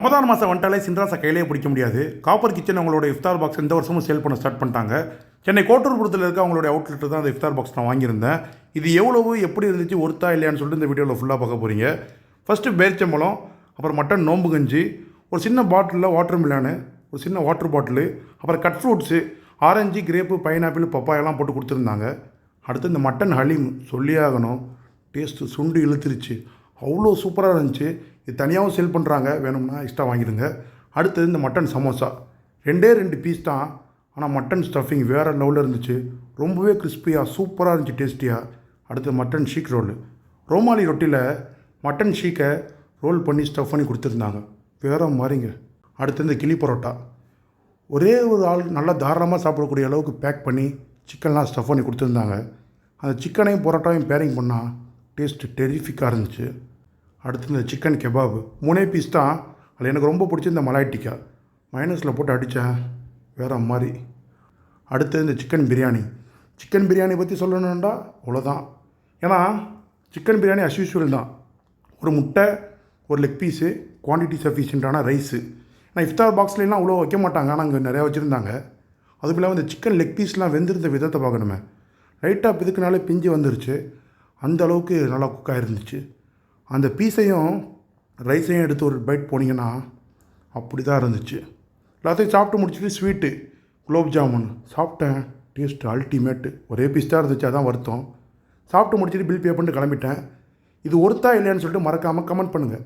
ரமதான் மாதம் வந்துட்டாலே சின்ராசை கையிலே பிடிக்க முடியாது. காப்பர் கிச்சன் அவங்களோட இஃப்தார் பாக்ஸ் இந்த வருஷமும் சேல் பண்ண ஸ்டார்ட் பண்ணிட்டாங்க. சென்னை கோட்டூர்புரத்தில் இருக்க அவங்களுடைய அவுட்லெட்டு தான் அந்த இஃப்தார் பாக்ஸ் நான் வாங்கியிருந்தேன். இது எவ்வளவு எப்படி இருந்துச்சு, ஒர்த்தா இல்லையான்னு சொல்லிட்டு இந்த வீடியோவில் ஃபுல்லாக பார்க்க போகிறீங்க. ஃபஸ்ட்டு பேரிச்சம்பழம், அப்புறம் மட்டன் நோம்பு கஞ்சி, ஒரு சின்ன பாட்டிலில் வாட்டர் மிலானு, ஒரு சின்ன வாட்டர் பாட்டிலு, அப்புறம் cut fruits, orange, grape, pineapple, பப்பாயெல்லாம் போட்டு கொடுத்துருந்தாங்க. அடுத்து இந்த மட்டன் ஹலீம் சொல்லியே ஆகணும். டேஸ்ட்டு சுண்டு இழுத்துருச்சு, அவ்வளோ சூப்பராக இருந்துச்சு. இது தனியாகவும் சேல் பண்ணுறாங்க, வேணும்னா எக்ஸ்ட்ரா வாங்கிடுங்க. அடுத்தது இந்த மட்டன் சமோசா, ரெண்டே 2 பீஸ் தான். ஆனால் மட்டன் ஸ்டஃபிங் வேறு லெவலில் இருந்துச்சு, ரொம்பவே கிறிஸ்பியாக சூப்பராக இருந்துச்சு, டேஸ்டியாக. அடுத்து மட்டன் ஷீக் ரோல், ரோமாலி ரொட்டியில் மட்டன் ஷீக்கை ரோல் பண்ணி ஸ்டஃப் பண்ணி கொடுத்துருந்தாங்க, வேறு மாதிரிங்க. அடுத்து இந்த கிளி பரோட்டா, ஒரே ஒரு ஆள் நல்லா தாராளமாக சாப்பிடக்கூடிய அளவுக்கு பேக் பண்ணி சிக்கன்லாம் ஸ்டஃப் பண்ணி கொடுத்துருந்தாங்க. அந்த சிக்கனையும் பரோட்டாவையும் பேரிங் பண்ணால் டேஸ்ட்டு டெரிஃபிக்காக இருந்துச்சு. அடுத்து இந்த சிக்கன் கெபாபு 3 பீஸ் தான். அதில் எனக்கு ரொம்ப பிடிச்ச இந்த மலாய் டிக்கா மைனஸில் போட்டு அடித்தேன், வேறு மாதிரி. அடுத்து இந்த சிக்கன் பிரியாணி. சிக்கன் பிரியாணி பற்றி சொல்லணுன்னா அவ்வளோதான். ஏன்னா சிக்கன் பிரியாணி அஸ்யூஷுவல் தான். ஒரு முட்டை, ஒரு லெக் பீஸு, குவான்டிட்டி சஃபிஷியண்ட்டான ரைஸு. ஆனால் இஃப்தார் பாக்ஸ்லாம் அவ்வளோ வைக்க மாட்டாங்க, ஆனால் அங்கே நிறையா வச்சுருந்தாங்க. அதுக்கு இல்லாமல் இந்த சிக்கன் லெக் பீஸ்லாம் வெந்திருந்த விதத்தை பார்க்கணுமே, லைட்டாக பிதுக்குனாலே பிஞ்சு வந்துருச்சு, அந்த அளவுக்கு நல்லா குக் ஆகிருந்துச்சு. அந்த பீஸையும் ரைஸையும் எடுத்து ஒரு பைட் போனீங்கன்னா அப்படி தான் இருந்துச்சு. எல்லாத்தையும் சாப்பிட்டு முடிச்சுட்டு ஸ்வீட்டு குலோப் ஜாமுன் சாப்பிட்டேன், டேஸ்ட்டு அல்டிமேட்டு. ஒரே பீஸ் தான் இருந்துச்சு, அதான் வருத்தம். சாப்பிட்டு முடிச்சுட்டு பில் பே பண்ணிட்டு கிளம்பிட்டேன். இது ஒர்த்தா இல்லையான்னு சொல்லிட்டு மறக்காமல் கமெண்ட் பண்ணுங்கள்.